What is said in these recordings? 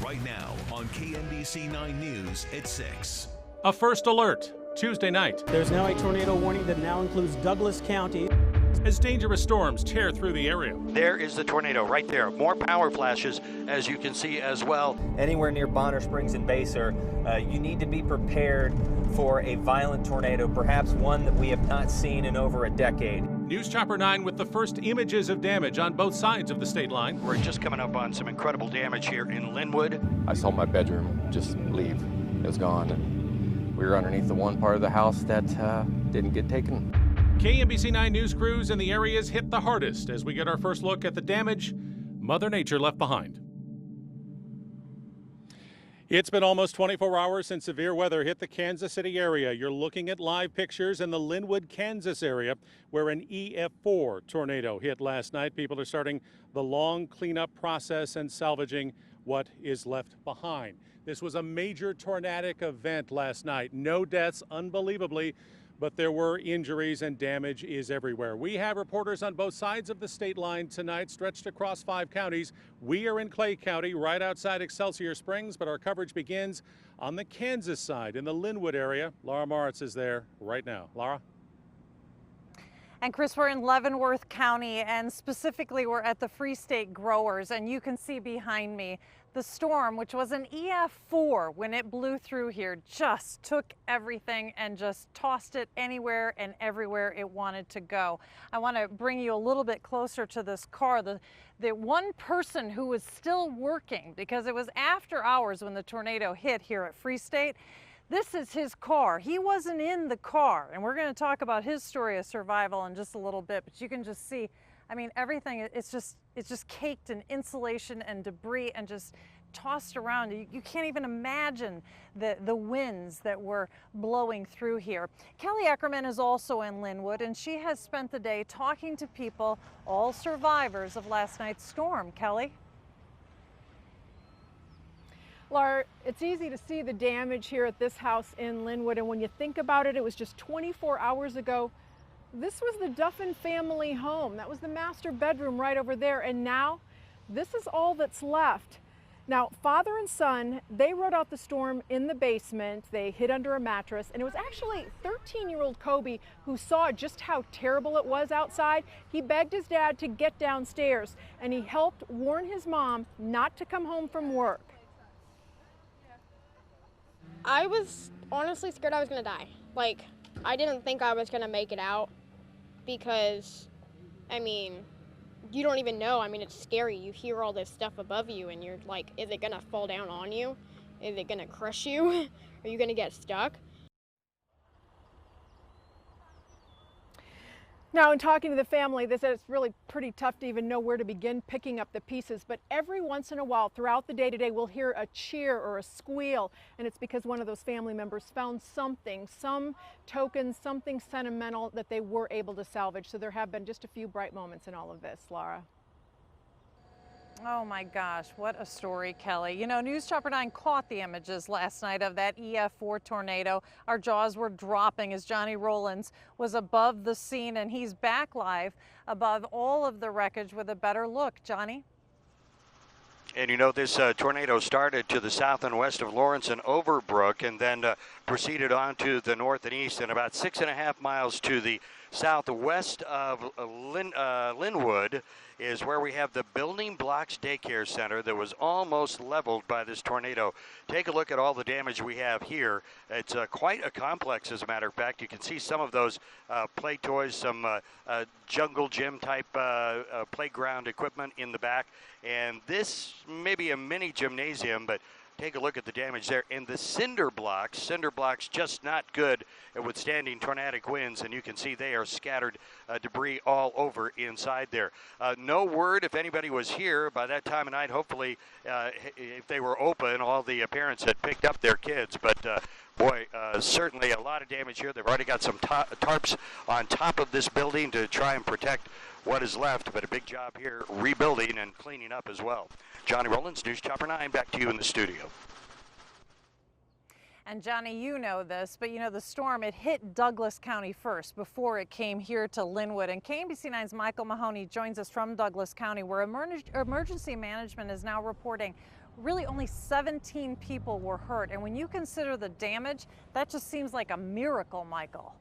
right now on KMBC 9 News at 6. A first alert Tuesday night. There's now a tornado warning that now includes Douglas County. As dangerous storms tear through the area. There is the tornado right there. More power flashes, as you can see as well. Anywhere near Bonner Springs and Baser, you need to be prepared for a violent tornado, perhaps one that we have not seen in over a decade. News Chopper 9 with the first images of damage on both sides of the state line. We're just coming up on some incredible damage here in Linwood. I saw my bedroom just leave. It was gone. And we were underneath the one part of the house that didn't get taken. KMBC 9 news crews in the areas hit the hardest as we get our first look at the damage Mother Nature left behind. It's been almost 24 hours since severe weather hit the Kansas City area. You're looking at live pictures in the Linwood, Kansas area where an EF4 tornado hit last night. People are starting the long cleanup process and salvaging what is left behind. This was a major tornadic event last night. No deaths, unbelievably, but there were injuries and damage is everywhere. We have reporters on both sides of the state line tonight, stretched across 5 counties. We are in Clay County, right outside Excelsior Springs, but our coverage begins on the Kansas side in the Linwood area. Laura Moritz is there right now. Laura? And Chris, we're in Leavenworth County, and specifically we're at the Free State Growers, and you can see behind me the storm, which was an EF4 when it blew through here, just took everything and just tossed it anywhere and everywhere it wanted to go. I want to bring you a little bit closer to this car. The one person who was still working, because it was after hours when the tornado hit here at Free State. This is his car. He wasn't in the car, and we're going to talk about his story of survival in just a little bit, but you can just see, I mean, everything, it's just caked in insulation and debris and just tossed around. You can't even imagine the winds that were blowing through here. Kelly Eckerman is also in Linwood, and she has spent the day talking to people, all survivors of last night's storm. Kelly? Laura, it's easy to see the damage here at this house in Linwood, and when you think about it, it was just 24 hours ago. This was the Duffin family home. That was the master bedroom right over there, and now this is all that's left. Now, father and son, they rode out the storm in the basement. They hid under a mattress, and it was actually 13-year-old Kobe who saw just how terrible it was outside. He begged his dad to get downstairs, and he helped warn his mom not to come home from work. I was honestly scared I was gonna die. Like, I didn't think I was gonna make it out because, I mean, you don't even know. I mean, it's scary. You hear all this stuff above you and you're like, is it gonna fall down on you? Is it gonna crush you? Are you gonna get stuck? Now, in talking to the family, they said it's really pretty tough to even know where to begin picking up the pieces, but every once in a while throughout the day today, we'll hear a cheer or a squeal, and it's because one of those family members found something, some token, something sentimental that they were able to salvage. So there have been just a few bright moments in all of this, Laura. Oh my gosh, what a story, Kelly. You know, News Chopper 9 caught the images last night of that EF4 tornado. Our jaws were dropping as Johnny Rollins was above the scene, and he's back live above all of the wreckage with a better look. Johnny? And you know, this tornado started to the south and west of Lawrence and Overbrook, and then proceeded on to the north and east, and about 6.5 miles to the southwest of Linwood is where we have the Building Blocks Daycare Center that was almost leveled by this tornado. Take a look at all the damage we have here. It's quite a complex, as a matter of fact. You can see some of those play toys, some jungle gym type playground equipment in the back, and this may be a mini gymnasium, but take a look at the damage there. And the cinder blocks just not good at withstanding tornadic winds, and you can see they are scattered debris all over inside there. No word if anybody was here by that time of night. Hopefully, if they were open, all the parents had picked up their kids, but boy, certainly a lot of damage here. They've already got some tarps on top of this building to try and protect what is left, but a big job here rebuilding and cleaning up as well. Johnny Rollins, News Chopper 9, back to you in the studio. And Johnny, you know this, but you know the storm, it hit Douglas County first before it came here to Linwood. And KMBC 9's Michael Mahoney joins us from Douglas County, where emergency management is now reporting really only 17 people were hurt. And when you consider the damage, that just seems like a miracle, Michael.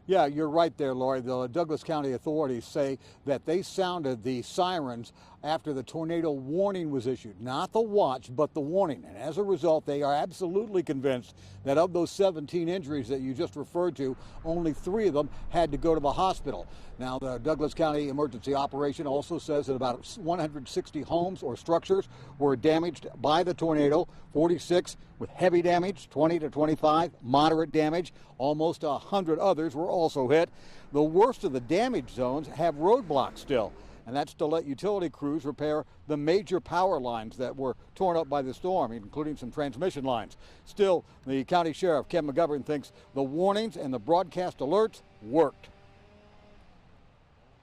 Yeah, you're right there, Lori. The Douglas County authorities say that they sounded the sirens after the tornado warning was issued. Not the watch, but the warning. And as a result, they are absolutely convinced that of those 17 injuries that you just referred to, only 3 of them had to go to the hospital. Now, the Douglas County Emergency Operation also says that about 160 homes or structures were damaged by the tornado, 46 with heavy damage, 20 to 25 moderate damage. Almost 100 others were also hit. The worst of the damage zones have roadblocks still, and that's to let utility crews repair the major power lines that were torn up by the storm, including some transmission lines. Still, the county sheriff, Ken McGovern, thinks the warnings and the broadcast alerts worked.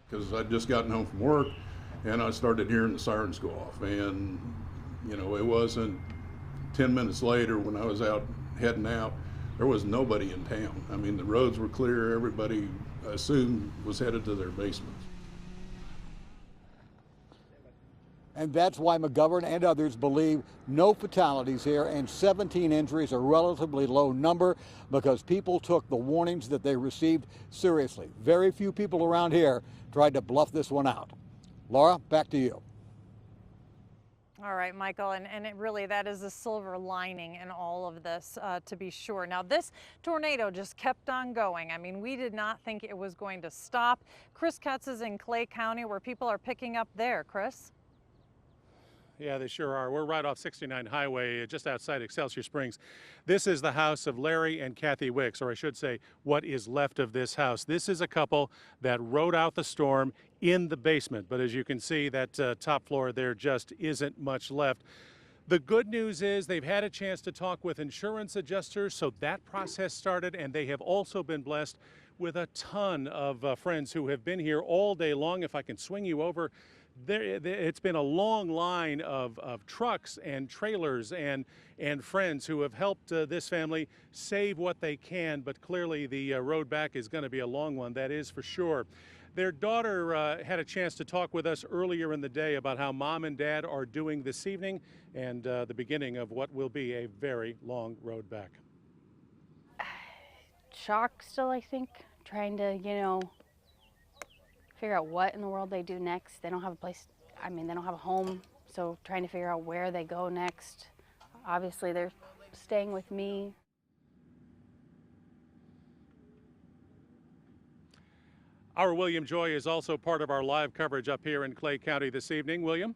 Because I'd just gotten home from work and I started hearing the sirens go off, and it wasn't 10 minutes later when I was out heading out, there was nobody in town. I mean, the roads were clear. Everybody, I assumed, was headed to their basements. And that's why McGovern and others believe no fatalities here, and 17 injuries, a relatively low number, because people took the warnings that they received seriously. Very few people around here tried to bluff this one out. Laura, back to you. All right, Michael, and it really, that is a silver lining in all of this, to be sure. Now, this tornado just kept on going. I mean, we did not think it was going to stop. Chris Katz is in Clay County, where people are picking up there. Chris? Yeah, they sure are. We're right off 69 Highway, just outside Excelsior Springs. This is the house of Larry and Kathy Wicks, or I should say, what is left of this house. This is a couple that rode out the storm in the basement, but as you can see, that top floor there just isn't much left. The good news is they've had a chance to talk with insurance adjusters, so that process started, and they have also been blessed with a ton of friends who have been here all day long. If I can swing you over, it's been a long line of trucks and trailers and friends who have helped this family save what they can, but clearly the road back is going to be a long one, that is for sure. Their daughter had a chance to talk with us earlier in the day about how mom and dad are doing this evening and the beginning of what will be a very long road back. Shock still, I think, trying to, figure out what in the world they do next. They don't have a place, they don't have a home, so trying to figure out where they go next. Obviously, they're staying with me. Our William Joy is also part of our live coverage up here in Clay County this evening. William?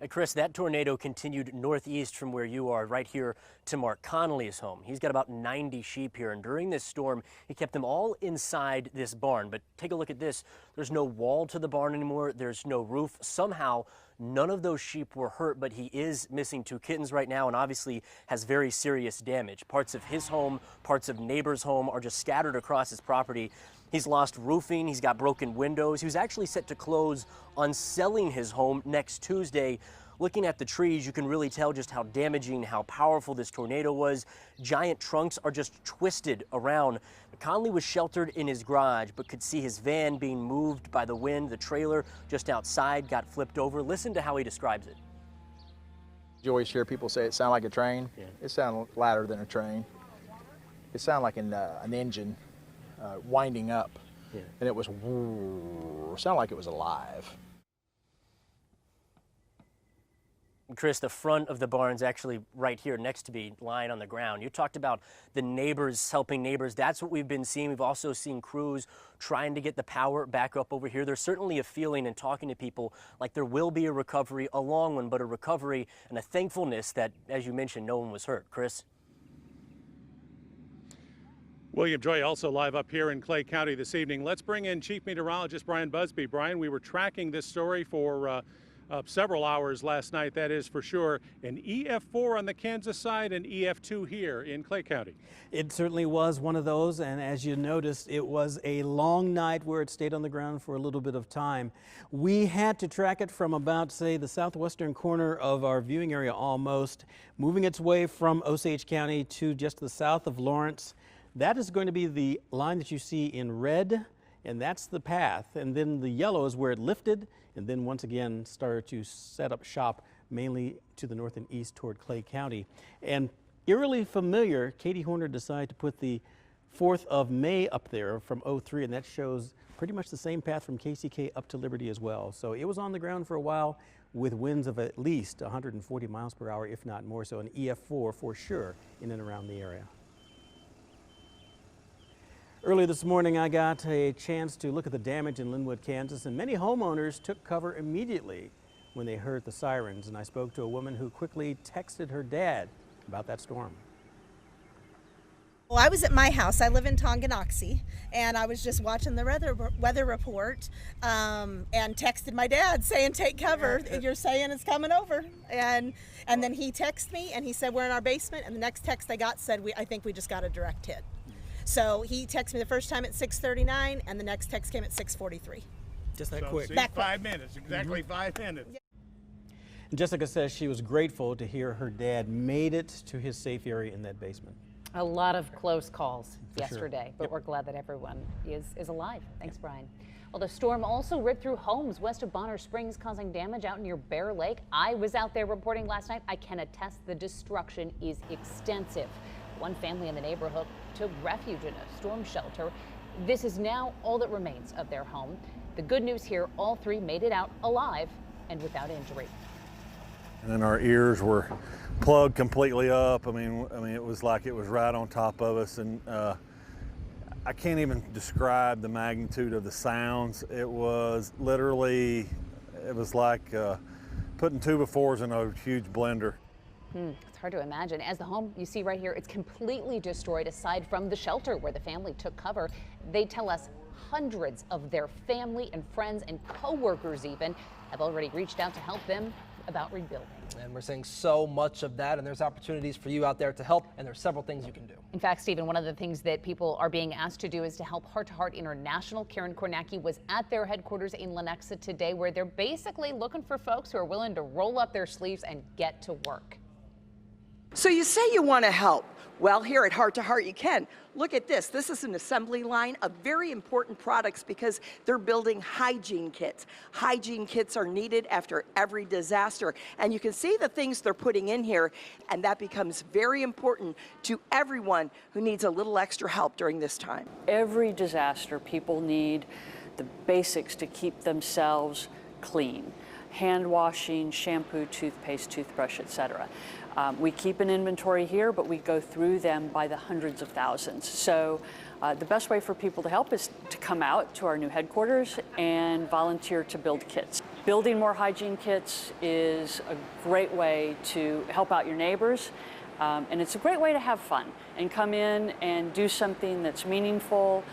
Chris, that tornado continued northeast from where you are, right here to Mark Connolly's home. He's got about 90 sheep here, and during this storm, he kept them all inside this barn. But take a look at this. There's no wall to the barn anymore. There's no roof. Somehow, none of those sheep were hurt, but he is missing 2 kittens right now and obviously has very serious damage. Parts of his home, parts of neighbors' home are just scattered across his property. He's lost roofing, he's got broken windows. He was actually set to close on selling his home next Tuesday. Looking at the trees, you can really tell just how damaging, how powerful this tornado was. Giant trunks are just twisted around. Conley was sheltered in his garage, but could see his van being moved by the wind. The trailer just outside got flipped over. Listen to how he describes it. You always hear people say it sounded like a train. Yeah. It sounded louder than a train. It sounded like an engine winding up, yeah. And it was sounded like it was alive. Chris, the front of the barn's actually right here next to me, lying on the ground. You talked about the neighbors helping neighbors. That's what we've been seeing. We've also seen crews trying to get the power back up over here. There's certainly a feeling in talking to people like there will be a recovery, a long one, but a recovery and a thankfulness that, as you mentioned, no one was hurt. Chris? William Joy also live up here in Clay County this evening. Let's bring in Chief Meteorologist Brian Busby. Brian, we were tracking this story for several hours last night, that is for sure. An EF4 on the Kansas side and EF2 here in Clay County. It certainly was one of those, and as you noticed, it was a long night where it stayed on the ground for a little bit of time. We had to track it from about, say, the southwestern corner of our viewing area almost, moving its way from Osage County to just the south of Lawrence. That is going to be the line that you see in red. and that's the path. And then the yellow is where it lifted, and then once again started to set up shop mainly to the north and east toward Clay County. And eerily familiar, Katie Horner decided to put the 4th of May up there from 03, and that shows pretty much the same path from KCK up to Liberty as well. So it was on the ground for a while with winds of at least 140 miles per hour, if not more. So an EF4 for sure in and around the area. Early this morning, I got a chance to look at the damage in Linwood, Kansas, and many homeowners took cover immediately when they heard the sirens. And I spoke to a woman who quickly texted her dad about that storm. Well, I was at my house. I live in Tonganoxie, and I was just watching the weather report and texted my dad saying, take cover. You're saying it's coming over. And then he texted me, and he said, we're in our basement. And the next text I got said, I think we just got a direct hit. So he texted me the first time at 6:39, and the next text came at 6:43. Just that quick. See, 5 minutes, exactly 5 minutes. Jessica says she was grateful to hear her dad made it to his safe area in that basement. A lot of close calls For sure. yesterday, but we're glad that everyone is alive. Thanks, Brian. Well, the storm also ripped through homes west of Bonner Springs, causing damage out near Bear Lake. I was out there reporting last night. I can attest the destruction is extensive. One family in the neighborhood took refuge in a storm shelter. This is now all that remains of their home. The good news here, all 3 made it out alive and without injury. And then our ears were plugged completely up. I mean, it was like it was right on top of us, and I can't even describe the magnitude of the sounds. It was literally, it was like putting 2x4s in a huge blender. It's hard to imagine. As the home you see right here, it's completely destroyed aside from the shelter where the family took cover. They tell us hundreds of their family and friends and co-workers even have already reached out to help them about rebuilding. And we're seeing so much of that, and there's opportunities for you out there to help, and there's several things you can do. In fact, Stephen, one of the things that people are being asked to do is to help Heart to Heart International. Karen Kornacki was at their headquarters in Lenexa today, where they're basically looking for folks who are willing to roll up their sleeves and get to work. So you say you want to help. Well, here at Heart to Heart you can. Look at this. This is an assembly line of very important products because they're building hygiene kits. Hygiene kits are needed after every disaster. And you can see the things they're putting in here, and that becomes very important to everyone who needs a little extra help during this time. Every disaster, people need the basics to keep themselves clean. Hand washing, shampoo, toothpaste, toothbrush, etc. We keep an inventory here, but we go through them by the hundreds of thousands. So the best way for people to help is to come out to our new headquarters and volunteer to build kits. Building more hygiene kits is a great way to help out your neighbors, and it's a great way to have fun and come in and do something that's meaningful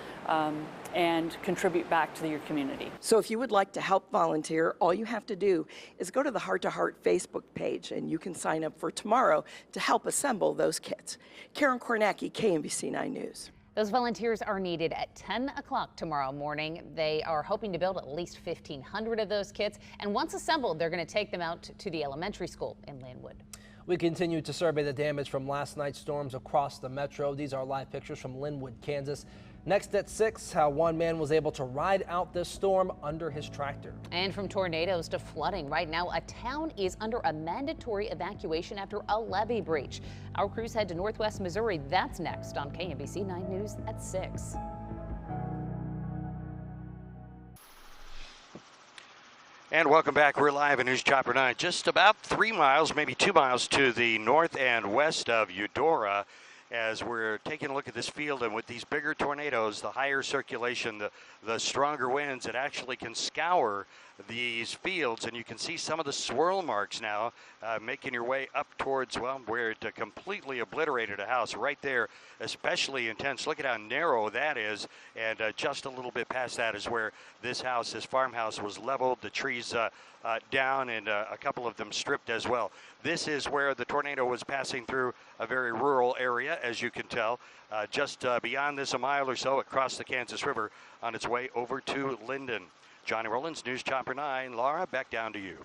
and contribute back to your community. So if you would like to help volunteer, all you have to do is go to the Heart to Heart Facebook page, and you can sign up for tomorrow to help assemble those kits. Karen Kornacki, KMBC 9 News. Those volunteers are needed at 10 o'clock tomorrow morning. They are hoping to build at least 1,500 of those kits, and once assembled, they're going to take them out to the elementary school in Linwood. We continue to survey the damage from last night's storms across the metro. These are live pictures from Linwood, Kansas. Next at 6, how one man was able to ride out this storm under his tractor. And from tornadoes to flooding, right now a town is under a mandatory evacuation after a levee breach. Our crews head to Northwest Missouri. That's next on KMBC 9 News at 6. And welcome back. We're live in News Chopper 9, just about 3 miles, maybe 2 miles to the north and west of Eudora, as we're taking a look at this field. And with these bigger tornadoes, the higher circulation, the stronger winds, it actually can scour these fields, and you can see some of the swirl marks now making your way up towards, well, where it completely obliterated a house right there, especially intense. Look at how narrow that is, and just a little bit past that is where this house, this farmhouse, was leveled, the trees down, and a couple of them stripped as well. This is where the tornado was passing through a very rural area, as you can tell, just beyond this a mile or so across the Kansas River on its way over to Linden. Johnny Rollins, News Chopper 9. Laura, back down to you.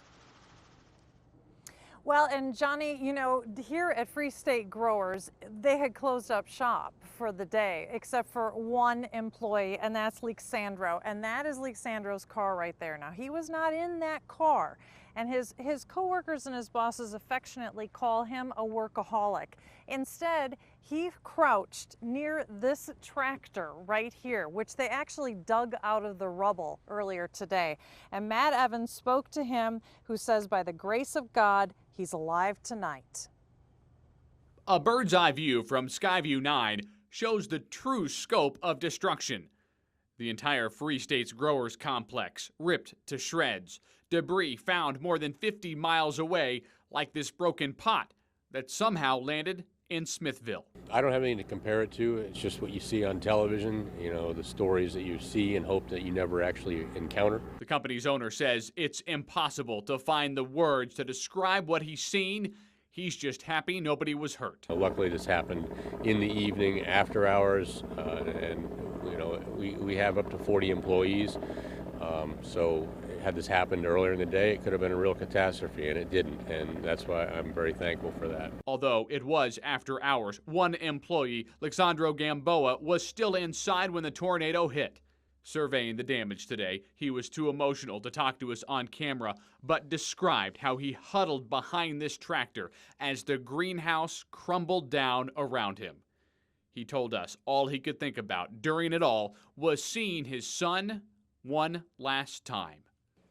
Well, and Johnny, you know, here at Free State Growers, they had closed up shop for the day, except for one employee, and that's Leaksandro. And that is Leaksandro's car right there. Now, he was not in that car. And his coworkers and his bosses affectionately call him a workaholic. Instead, he crouched near this tractor right here, which they actually dug out of the rubble earlier today. And Matt Evans spoke to him, who says, by the grace of God, he's alive tonight. A bird's eye view from Skyview 9 shows the true scope of destruction. The entire Free State's Growers complex ripped to shreds. Debris found more than 50 miles away, like this broken pot that somehow landed in Smithville. I don't have anything to compare it to. It's just what you see on television, you know, the stories that you see and hope that you never actually encounter. The company's owner says it's impossible to find the words to describe what he's seen. He's just happy nobody was hurt. Luckily, this happened in the evening, after hours, and you know, we have up to 40 employees. So had this happened earlier in the day, it could have been a real catastrophe, and it didn't, and that's why I'm very thankful for that. Although it was after hours, one employee, Alexandro Gamboa, was still inside when the tornado hit. Surveying the damage today, he was too emotional to talk to us on camera, but described how he huddled behind this tractor as the greenhouse crumbled down around him. He told us all he could think about during it all was seeing his son one last time.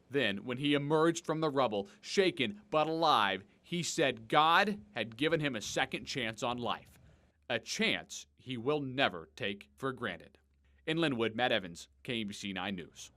Then, when he emerged from the rubble, shaken but alive, he said God had given him a second chance on life, a chance he will never take for granted. In Linwood, Matt Evans, KMBC 9 News.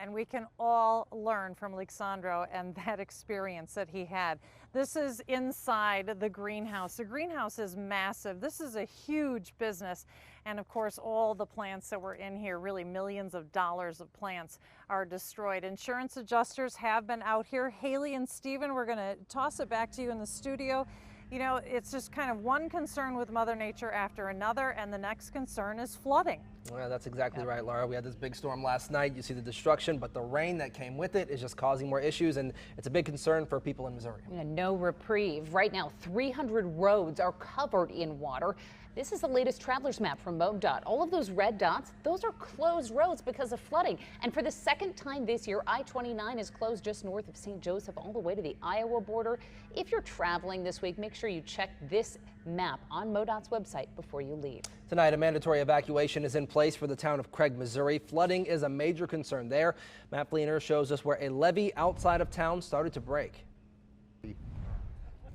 And we can all learn from Alexandro and that experience that he had. This is inside the greenhouse. The greenhouse is massive. This is a huge business. And of course, all the plants that were in here, really millions of dollars of plants, are destroyed. Insurance adjusters have been out here. Haley and Steven, we're going to toss it back to you in the studio. You know, it's just kind of one concern with Mother Nature after another, and the next concern is flooding. Yeah, that's exactly right, Laura. We had this big storm last night. You see the destruction, but the rain that came with it is just causing more issues, and it's a big concern for people in Missouri. Yeah, no reprieve. Right now, 300 roads are covered in water. This is the latest traveler's map from MoDOT. All of those red dots, those are closed roads because of flooding. And for the second time this year, I-29 is closed just north of St. Joseph all the way to the Iowa border. If you're traveling this week, make sure you check this map on MoDOT's website before you leave. Tonight, a mandatory evacuation is in place for the town of Craig, Missouri. Flooding is a major concern there. Matt Fleener shows us where a levee outside of town started to break.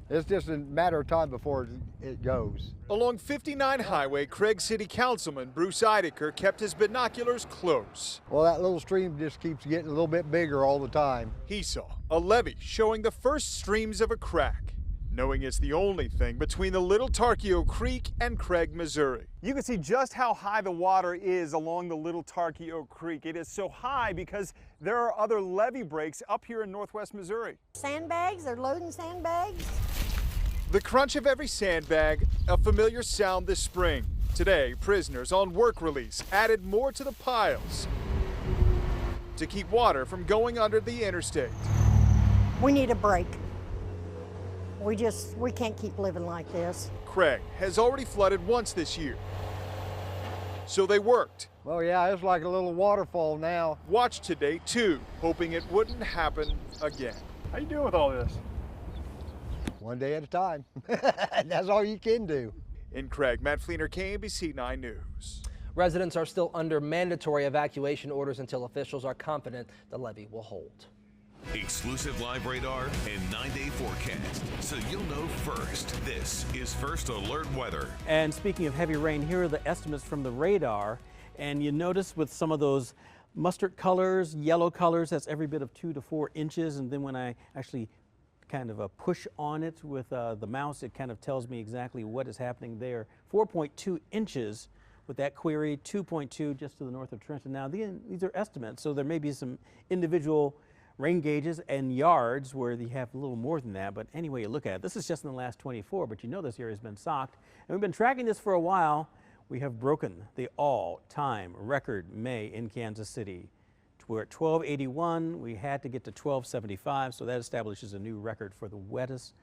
It's just a matter of time before it goes. Along 59 Highway, Craig City Councilman Bruce Eidecker kept his binoculars close. Well, that little stream just keeps getting a little bit bigger all the time. He saw a levee showing the first streams of a crack, knowing it's the only thing between the Little Tarkio Creek and Craig, Missouri. You can see just how high the water is along the Little Tarkio Creek. It is so high because there are other levee breaks up here in northwest Missouri. Sandbags, they're loading sandbags. The crunch of every sandbag, a familiar sound this spring. Today, prisoners on work release added more to the piles to keep water from going under the interstate. We need a break. We can't keep living like this. Craig has already flooded once this year, so they worked. Well, yeah, it's like a little waterfall now. Watched today, too, hoping it wouldn't happen again. How you doing with all this? One day at a time. That's all you can do. In Craig, Matt Fleener, KMBC 9 News. Residents are still under mandatory evacuation orders until officials are confident the levee will hold. Exclusive live radar and 9-day forecast, so you'll know first. This is First Alert Weather. And speaking of heavy rain, here are the estimates from the radar. And you notice with some of those mustard colors, yellow colors, that's every bit of 2 to 4 inches. And then when I actually kind of push on it with the mouse, it kind of tells me exactly what is happening there. 4.2 inches with that query, 2.2 just to the north of Trenton. Now, these are estimates, so there may be some individual rain gauges and yards where you have a little more than that, but anyway you look at it, this is just in the last 24, but you know this area has been socked, and we've been tracking this for a while. We have broken the all-time record May in Kansas City. We're at 1281. We had to get to 1275, so that establishes a new record for the wettest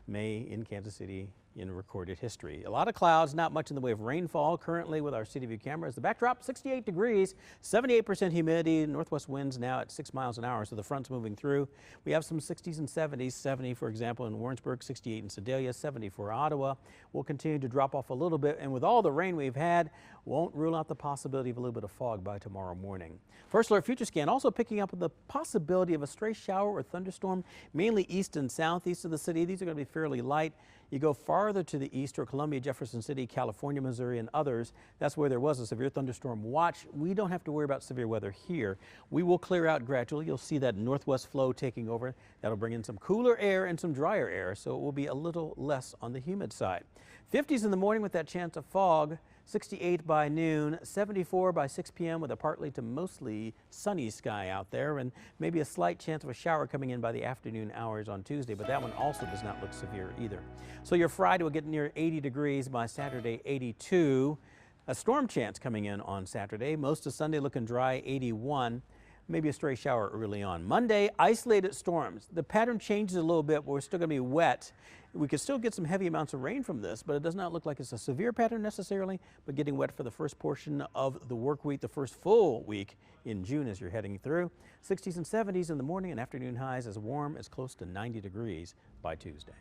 May in Kansas City in recorded history. A lot of clouds, not much in the way of rainfall currently with our City View cameras. The backdrop, 68 degrees, 78% humidity, northwest winds now at 6 miles an hour, so the front's moving through. We have some 60s and 70s, 70 for example in Warrensburg, 68 in Sedalia, 70 for Ottawa. We'll continue to drop off a little bit, and with all the rain we've had, won't rule out the possibility of a little bit of fog by tomorrow morning. First Alert Future Scan also picking up the possibility of a stray shower or thunderstorm, mainly east and southeast of the city. These are going to be fairly light. You go farther to the east, or Columbia, Jefferson City, California, Missouri, and others, that's where there was a severe thunderstorm watch. We don't have to worry about severe weather here. We will clear out gradually. You'll see that northwest flow taking over. That'll bring in some cooler air and some drier air, so it will be a little less on the humid side. 50s in the morning with that chance of fog. 68 by noon, 74 by 6 p.m. with a partly to mostly sunny sky out there, and maybe a slight chance of a shower coming in by the afternoon hours on Tuesday, but that one also does not look severe either. So your Friday will get near 80 degrees, by Saturday 82. A storm chance coming in on Saturday. Most of Sunday looking dry, 81. Maybe a stray shower early on. Monday, isolated storms. The pattern changes a little bit, but we're still going to be wet. We could still get some heavy amounts of rain from this, but it does not look like it's a severe pattern necessarily, but getting wet for the first portion of the work week, the first full week in June as you're heading through. 60s and 70s in the morning and afternoon highs as warm as close to 90 degrees by Tuesday.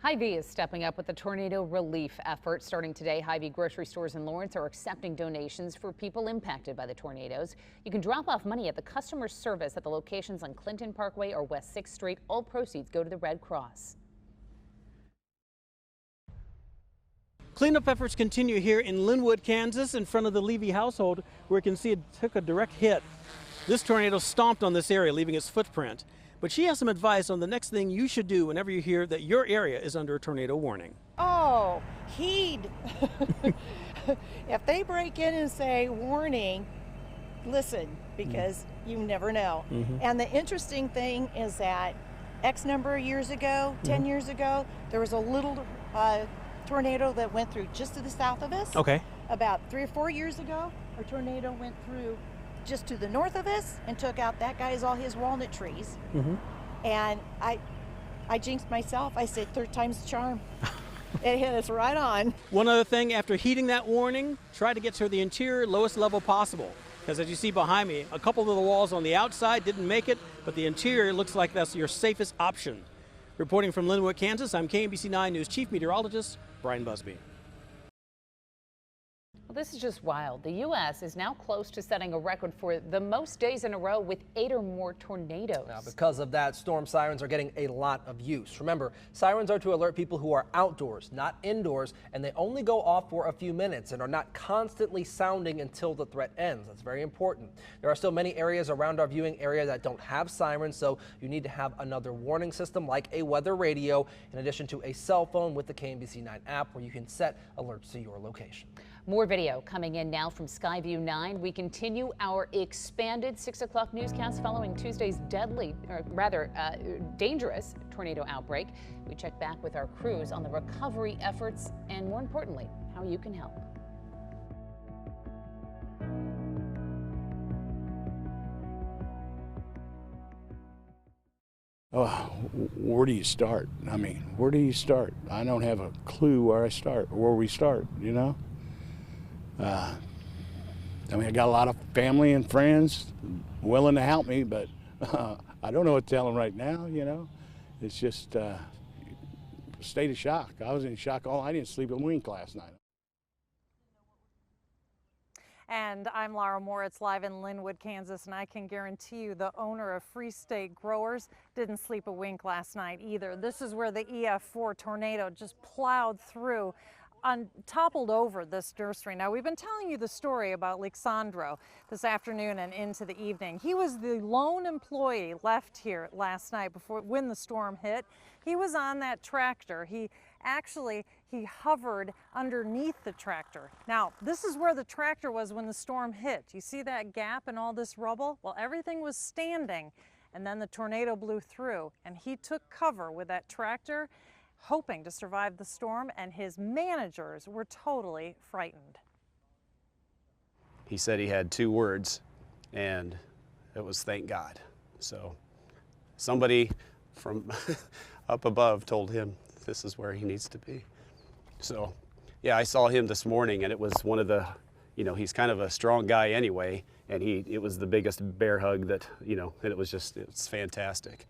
Hy-Vee is stepping up with the tornado relief effort. Starting today, Hy-Vee grocery stores in Lawrence are accepting donations for people impacted by the tornadoes. You can drop off money at the customer service at the locations on Clinton Parkway or West 6th Street. All proceeds go to the Red Cross. Cleanup efforts continue here in Linwood, Kansas, in front of the Levy household, where you can see it took a direct hit. This tornado stomped on this area, leaving its footprint. But she has some advice on the next thing you should do whenever you hear that your area is under a tornado warning. Oh, heed. If they break in and say warning, listen, because you never know. And the interesting thing is that X number of years ago, 10 years ago, there was a little tornado that went through just to the south of us. Okay. About 3 or 4 years ago, a tornado went through just to the north of us and took out that guy's all his walnut trees. And I jinxed myself. I said, third time's the charm. It hit us right on. One other thing, after heeding that warning, try to get to the interior, lowest level possible. Because as you see behind me, a couple of the walls on the outside didn't make it, but the interior looks like that's your safest option. Reporting from Linwood, Kansas, I'm KMBC 9 News Chief Meteorologist Brian Busby. Well, this is just wild. The U.S. is now close to setting a record for the most days in a row with 8 or more tornadoes. Now, because of that, storm sirens are getting a lot of use. Remember, sirens are to alert people who are outdoors, not indoors, and they only go off for a few minutes and are not constantly sounding until the threat ends. That's very important. There are still many areas around our viewing area that don't have sirens, so you need to have another warning system like a weather radio, in addition to a cell phone with the KMBC 9 app where you can set alerts to your location. More video coming in now from Skyview 9. We continue our expanded 6 o'clock newscast following Tuesday's dangerous tornado outbreak. We check back with our crews on the recovery efforts and, more importantly, how you can help. Oh, where do you start? I mean, where do you start? I don't have a clue where I start or where we start, you know? I mean, I got a lot of family and friends willing to help me, but I don't know what to tell them right now, you know? It's just a state of shock. I was in shock I didn't sleep a wink last night. And I'm Laura Moritz, live in Linwood, Kansas, and I can guarantee you the owner of Free State Growers didn't sleep a wink last night either. This is where the EF4 tornado just plowed through, toppled over this nursery. Now, we've been telling you the story about Alexandro this afternoon and into the evening. He was the lone employee left here last night when the storm hit. He was on that tractor. He hovered underneath the tractor. Now, this is where the tractor was when the storm hit. You see that gap and all this rubble? Well, everything was standing, and then the tornado blew through, and he took cover with that tractor, hoping to survive the storm, and his managers were totally frightened. He said he had 2 words, and it was thank God. So somebody from up above told him this is where he needs to be. So yeah, I saw him this morning, and it was one of the, you know, he's kind of a strong guy anyway, and it was the biggest bear hug that, you know, and it's fantastic.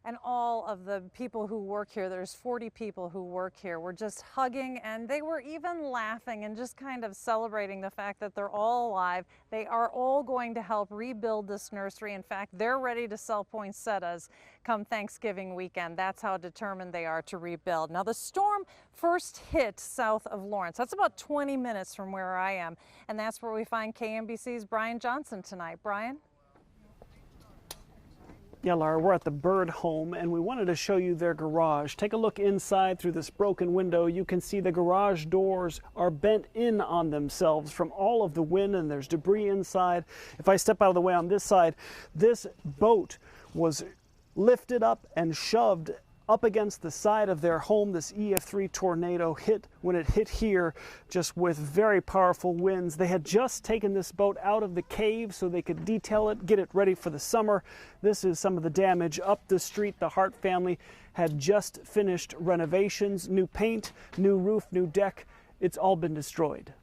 And all of the people who work here, there's 40 people who work here, were just hugging, and they were even laughing and just kind of celebrating the fact that they're all alive. They are all going to help rebuild this nursery. In fact, they're ready to sell poinsettias come Thanksgiving weekend. That's how determined they are to rebuild. Now, the storm first hit south of Lawrence. That's about 20 minutes from where I am, and that's where we find KMBC's Brian Johnson tonight. Brian? Yeah, Laura, we're at the Bird home, and we wanted to show you their garage. Take a look inside through this broken window. You can see the garage doors are bent in on themselves from all of the wind, and there's debris inside. If I step out of the way on this side, this boat was lifted up and shoved up against the side of their home. This EF3 tornado hit when it hit here, just with very powerful winds. They had just taken this boat out of the cave so they could detail it, get it ready for the summer. This is some of the damage up the street. The Hart family had just finished renovations, new paint, new roof, new deck. It's all been destroyed.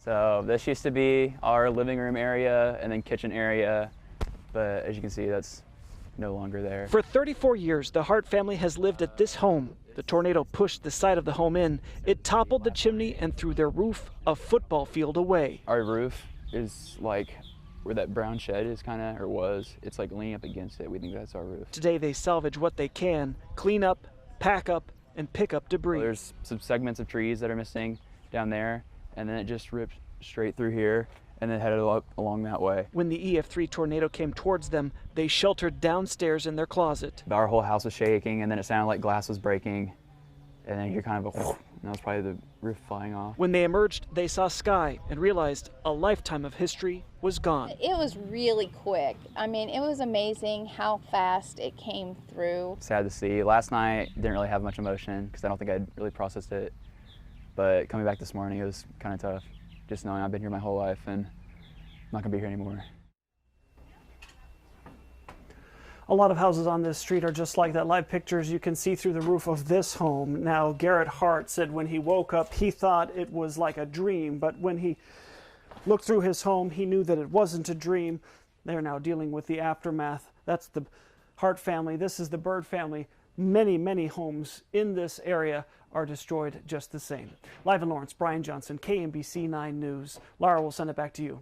So this used to be our living room area and then kitchen area, but as you can see, that's no longer there. For 34 years, the Hart family has lived at this home. The tornado pushed the side of the home in. It toppled the chimney and threw their roof a football field away. Our roof is like where that brown shed is or was. It's like leaning up against it. We think that's our roof. Today they salvage what they can, clean up, pack up, and pick up debris. Well, there's some segments of trees that are missing down there, and then it just ripped straight through here and then headed up along that way. When the EF3 tornado came towards them, they sheltered downstairs in their closet. Our whole house was shaking, and then it sounded like glass was breaking, and then you hear kind of a whoosh, and that was probably the roof flying off. When they emerged, they saw sky and realized a lifetime of history was gone. It was really quick. I mean, it was amazing how fast it came through. Sad to see. Last night, didn't really have much emotion because I don't think I'd really processed it, but coming back this morning, it was kind of tough. Just knowing I've been here my whole life and I'm not gonna be here anymore. A lot of houses on this street are just like that. Live pictures you can see through the roof of this home. Now, Garrett Hart said when he woke up, he thought it was like a dream, but when he looked through his home, he knew that it wasn't a dream. They're now dealing with the aftermath. That's the Hart family. This is the Bird family. Many, many homes in this area are destroyed just the same. Live in Lawrence, Brian Johnson, KMBC 9 News. Laura, will send it back to you.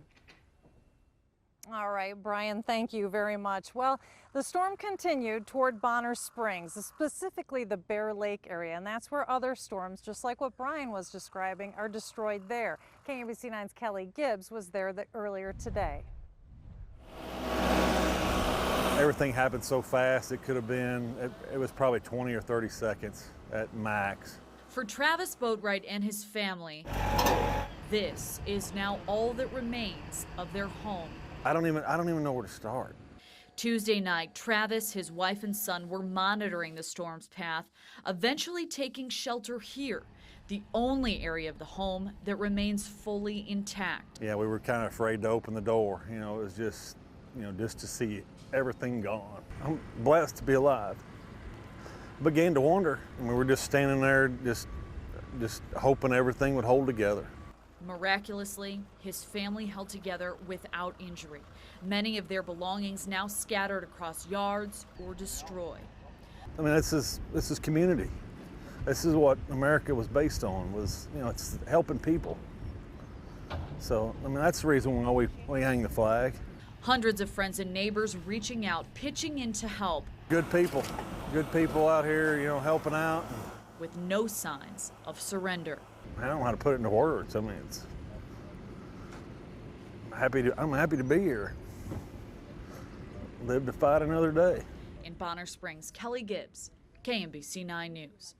All right, Brian, thank you very much. Well, the storm continued toward Bonner Springs, specifically the Bear Lake area, and that's where other storms, just like what Brian was describing, are destroyed there. KMBC 9's Kelly Gibbs was there earlier today. Everything happened so fast, it could have been, it was probably 20 or 30 seconds at max. For Travis Boatwright and his family, this is now all that remains of their home. I don't even know where to start. Tuesday night, Travis, his wife and son were monitoring the storm's path, eventually taking shelter here, the only area of the home that remains fully intact. Yeah, we were kind of afraid to open the door. You know, it was just, just to see everything gone. I'm blessed to be alive. Began to wonder, and we were just standing there, just hoping everything would hold together. Miraculously, his family held together without injury. Many of their belongings now scattered across yards or destroyed. I mean, this is community. This is what America was based on, it's helping people. So, I mean, that's the reason why we hang the flag. Hundreds of friends and neighbors reaching out, pitching in to help. Good people out here, helping out. With no signs of surrender. I don't know how to put it into words. I mean, I'm happy to be here. Live to fight another day. In Bonner Springs, Kelly Gibbs, KMBC 9 News.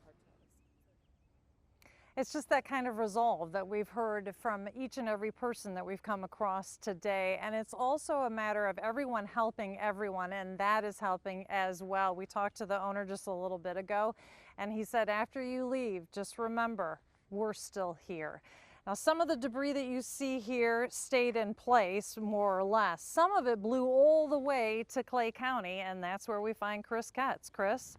It's just that kind of resolve that we've heard from each and every person that we've come across today. And it's also a matter of everyone helping everyone, and that is helping as well. We talked to the owner just a little bit ago, and he said, after you leave, just remember, we're still here. Now, some of the debris that you see here stayed in place, more or less. Some of it blew all the way to Clay County, and that's where we find Chris Katz. Chris?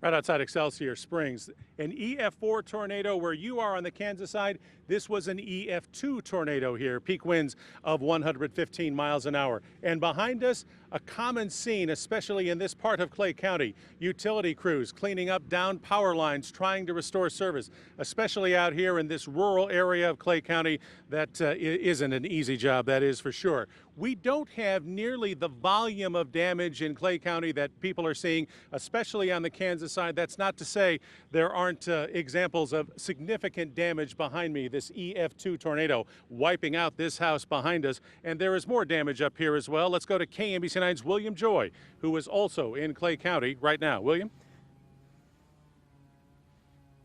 Right outside Excelsior Springs, an EF4 tornado where you are on the Kansas side. This was an EF2 tornado here, peak winds of 115 miles an hour. And behind us, a common scene, especially in this part of Clay County. Utility crews cleaning up downed power lines, trying to restore service, especially out here in this rural area of Clay County. That isn't an easy job, that is for sure. We don't have nearly the volume of damage in Clay County that people are seeing, especially on the Kansas side. That's not to say there aren't examples of significant damage behind me. This EF2 tornado wiping out this house behind us, and there is more damage up here as well. Let's go to KMBC 9's William Joy, who is also in Clay County right now. William?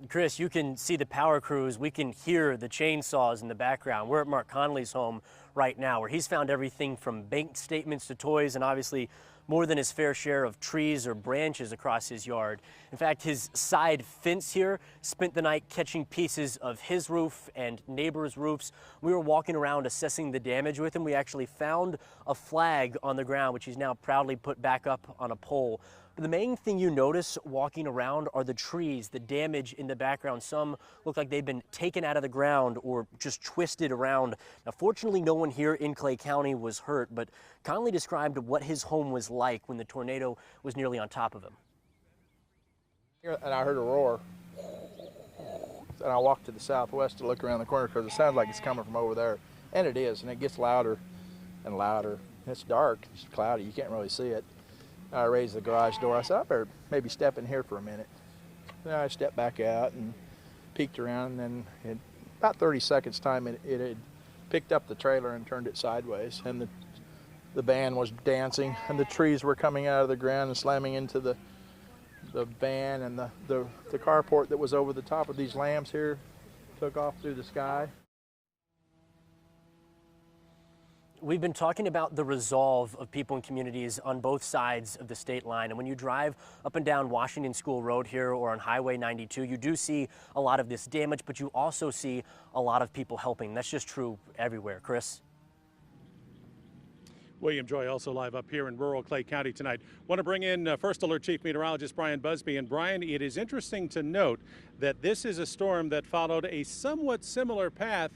Chris, you can see the power crews. We can hear the chainsaws in the background. We're at Mark Conley's home right now, where he's found everything from bank statements to toys, and obviously more than his fair share of trees or branches across his yard. In fact, his side fence here spent the night catching pieces of his roof and neighbors' roofs. We were walking around assessing the damage with him. We actually found a flag on the ground, which he's now proudly put back up on a pole. But the main thing you notice walking around are the trees, the damage in the background. Some look like they've been taken out of the ground or just twisted around. Now, fortunately, no one here in Clay County was hurt, but Conley described what his home was like when the tornado was nearly on top of him. And I heard a roar. And I walked to the southwest to look around the corner because it sounds like it's coming from over there. And it is, and it gets louder and louder. It's dark, it's cloudy, you can't really see it. I raised the garage door. I said, I better maybe step in here for a minute. Then I stepped back out and peeked around, and then in about 30 seconds time it had picked up the trailer and turned it sideways, and the van was dancing, and the trees were coming out of the ground and slamming into the van, and the carport that was over the top of these lamps here took off through the sky. We've been talking about the resolve of people and communities on both sides of the state line. And when you drive up and down Washington School Road here or on Highway 92, you do see a lot of this damage, but you also see a lot of people helping. That's just true everywhere. Chris? William Joy also live up here in rural Clay County tonight. Want to bring in First Alert Chief Meteorologist Brian Busby. And Brian, it is interesting to note that this is a storm that followed a somewhat similar path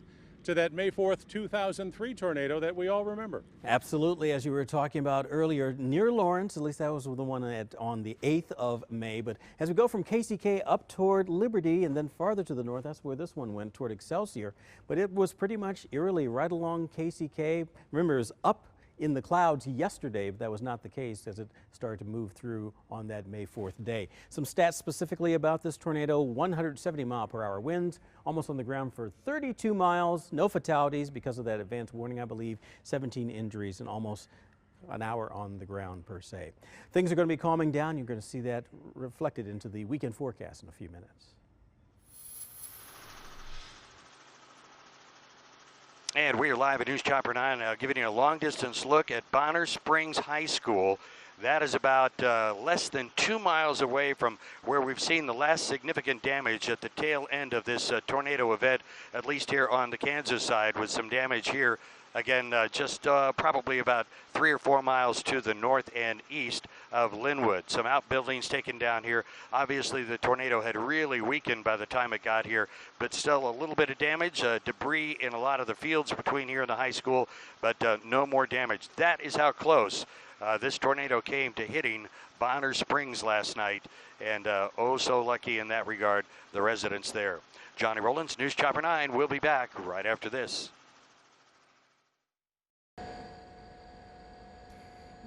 to that May 4th, 2003 tornado that we all remember. Absolutely, as you were talking about earlier, near Lawrence, at least that was the one on the 8th of May. But as we go from KCK up toward Liberty and then farther to the north, that's where this one went, toward Excelsior. But it was pretty much eerily right along KCK. Remember, it was up in the clouds yesterday, but that was not the case as it started to move through on that May 4th day. Some stats specifically about this tornado: 170-mile-per-hour winds, almost on the ground for 32 miles, no fatalities because of that advance warning, I believe, 17 injuries, and almost an hour on the ground per se. Things are going to be calming down. You're going to see that reflected into the weekend forecast in a few minutes. And we are live at News Chopper 9 now, giving you a long-distance look at Bonner Springs High School. That is about less than 2 miles away from where we've seen the last significant damage at the tail end of this tornado event, at least here on the Kansas side, with some damage here. Again, just probably about 3 or 4 miles to the north and east of Linwood. Some outbuildings taken down here. Obviously, the tornado had really weakened by the time it got here, but still a little bit of damage, debris in a lot of the fields between here and the high school, but no more damage. That is how close this tornado came to hitting Bonner Springs last night, and oh so lucky in that regard, the residents there. Johnny Rollins, News Chopper 9. We'll be back right after this.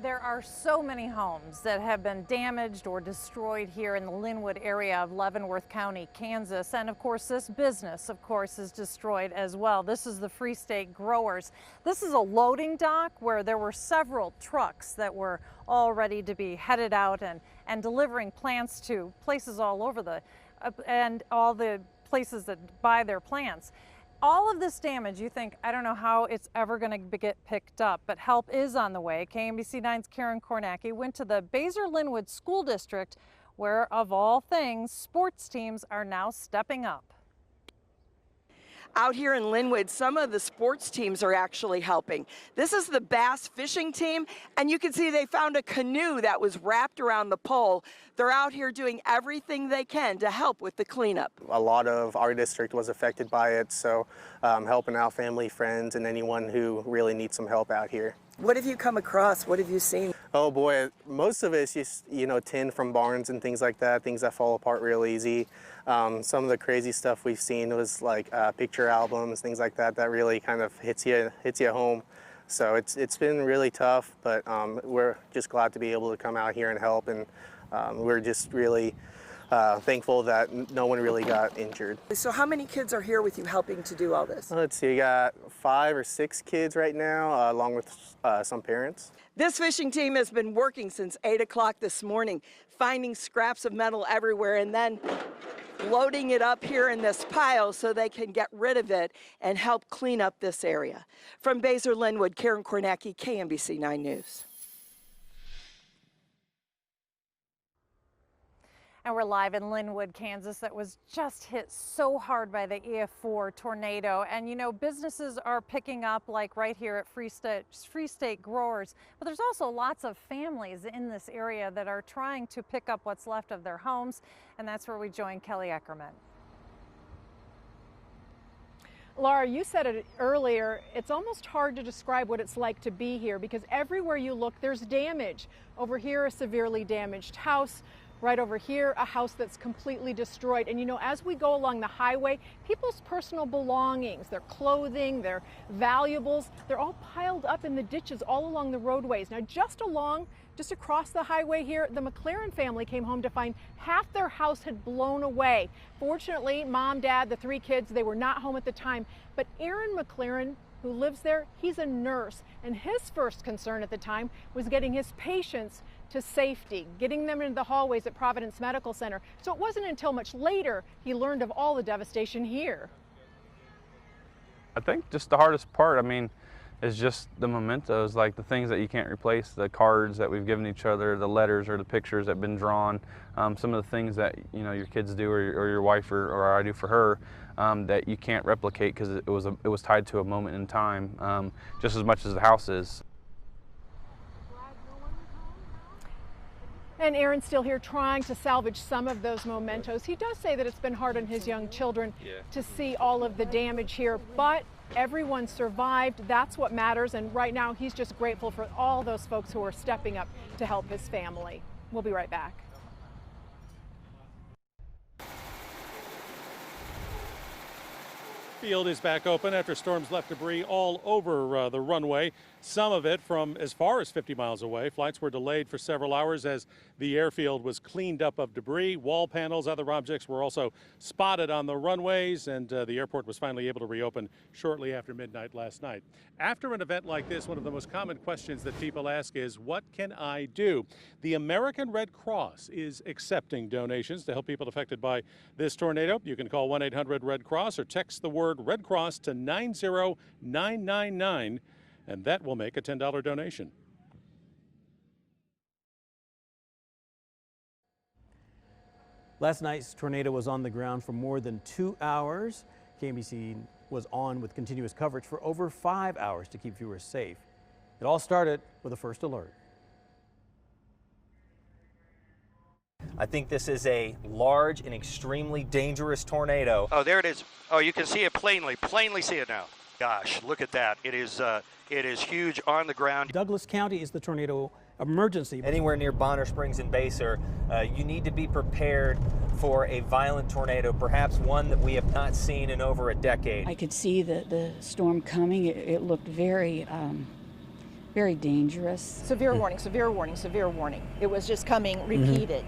There are so many homes that have been damaged or destroyed here in the Linwood area of Leavenworth County, Kansas. And of course, this business, of course, is destroyed as well. This is the Free State Growers. This is a loading dock where there were several trucks that were all ready to be headed out and delivering plants to places all over and all the places that buy their plants. All of this damage, you think, I don't know how it's ever going to get picked up, but help is on the way. KMBC 9's Karen Kornacki went to the Baser-Linwood School District, where, of all things, sports teams are now stepping up. Out here in Linwood, some of the sports teams are actually helping. This is the bass fishing team, and you can see they found a canoe that was wrapped around the pole. They're out here doing everything they can to help with the cleanup. A lot of our district was affected by it, so helping out family, friends, and anyone who really needs some help out here. What have you come across? What have you seen? Oh boy, most of it's just, tin from barns and things like that, things that fall apart real easy. Some of the crazy stuff we've seen was like picture albums, things like that, that really kind of hits you home. So it's been really tough, but we're just glad to be able to come out here and help, and we're just really thankful that no one really got injured. So how many kids are here with you helping to do all this? Let's see, we got 5 or 6 kids right now, along with some parents. This fishing team has been working since 8 o'clock this morning, finding scraps of metal everywhere and then loading it up here in this pile so they can get rid of it and help clean up this area. From Baser Linwood, Karen Kornacki, KMBC 9 News. And we're live in Linwood, Kansas, that was just hit so hard by the EF4 tornado. And you know, businesses are picking up, like right here at Free State Growers. But there's also lots of families in this area that are trying to pick up what's left of their homes. And that's where we join Kelly Eckerman. Laura, you said it earlier, it's almost hard to describe what it's like to be here because everywhere you look, there's damage. Over here, a severely damaged house. Right over here, a house that's completely destroyed. And you know, as we go along the highway, people's personal belongings, their clothing, their valuables, they're all piled up in the ditches all along the roadways. Now, just across the highway here, the McLaren family came home to find half their house had blown away. Fortunately, mom, dad, the 3 kids, they were not home at the time. But Aaron McLaren, who lives there, he's a nurse. And his first concern at the time was getting his patients to safety, getting them into the hallways at Providence Medical Center. So it wasn't until much later he learned of all the devastation here. I think just the hardest part, is just the mementos, like the things that you can't replace, the cards that we've given each other, the letters or the pictures that have been drawn, some of the things that your kids do or your wife or I do for her that you can't replicate because it was tied to a moment in time, just as much as the house is. And Aaron's still here trying to salvage some of those mementos. He does say that it's been hard on his young children to see all of the damage here, but everyone survived. That's what matters. And right now, he's just grateful for all those folks who are stepping up to help his family. We'll be right back. Field is back open after storms left debris all over the runway, some of it from as far as 50 miles away. Flights were delayed for several hours as the airfield was cleaned up of debris. Wall panels, other objects were also spotted on the runways, and the airport was finally able to reopen shortly after midnight last night. After an event like this, one of the most common questions that people ask is, what can I do? The American Red Cross is accepting donations to help people affected by this tornado. You can call 1-800-RED-CROSS or text the word Red Cross to 90999, and that will make a $10 donation. Last night's tornado was on the ground for more than 2 hours. KMBC was on with continuous coverage for over 5 hours to keep viewers safe. It all started with a first alert. I think this is a large and extremely dangerous tornado. Oh, there it is. Oh, you can see it plainly see it now. Gosh, look at that. It is huge on the ground. Douglas County is the tornado emergency. Anywhere near Bonner Springs and Baser, you need to be prepared for a violent tornado, perhaps one that we have not seen in over a decade. I could see the storm coming. It looked very, very dangerous. Severe warning, severe warning, severe warning. It was just coming repeated.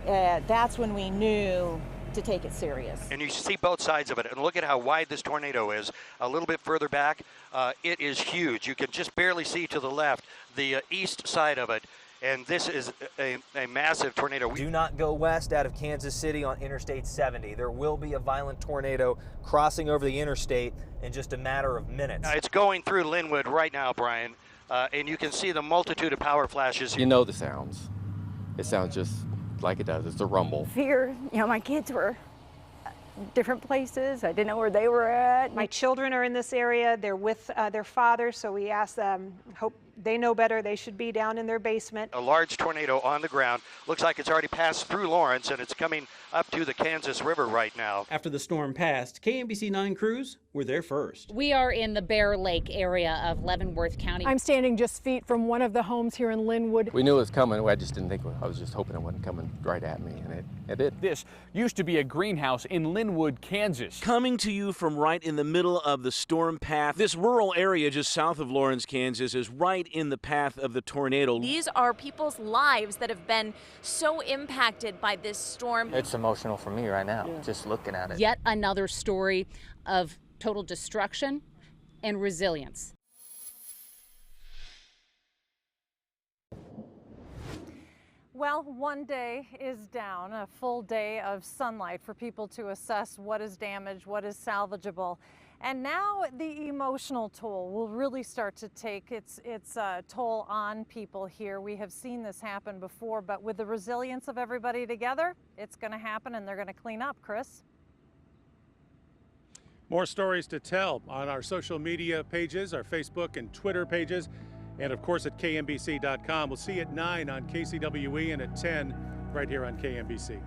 That's when we knew to take it serious. And you see both sides of it, and look at how wide this tornado is. A little bit further back, it is huge. You can just barely see to the left the east side of it, and this is a massive tornado. Do not go west out of Kansas City on Interstate 70. There will be a violent tornado crossing over the interstate in just a matter of minutes. It's going through Linwood right now, Brian, and you can see the multitude of power flashes. You know the sounds. It sounds just like it does. It's a rumble. Fear, my kids were different places. I didn't know where they were at. My children are in this area. They're with their father, so we asked them, hope they know better. They should be down in their basement. A large tornado on the ground. Looks like it's already passed through Lawrence, and it's coming up to the Kansas River right now. After the storm passed, KMBC 9 crews were there first. We are in the Bear Lake area of Leavenworth County. I'm standing just feet from one of the homes here in Linwood. We knew it was coming. I just didn't think, I was just hoping it wasn't coming right at me, and it did. This used to be a greenhouse in Linwood, Kansas. Coming to you from right in the middle of the storm path. This rural area just south of Lawrence, Kansas is right in the path of the tornado. These are people's lives that have been so impacted by this storm. It's emotional for me right now, just looking at it. Yet another story of total destruction and resilience. Well, one day is down, a full day of sunlight for people to assess what is damaged, what is salvageable. And now the emotional toll will really start to take its toll on people here. We have seen this happen before, but with the resilience of everybody together, it's going to happen and they're going to clean up. Chris? More stories to tell on our social media pages, our Facebook and Twitter pages, and of course at KMBC.com. We'll see you at 9 on KCWE and at 10 right here on KMBC.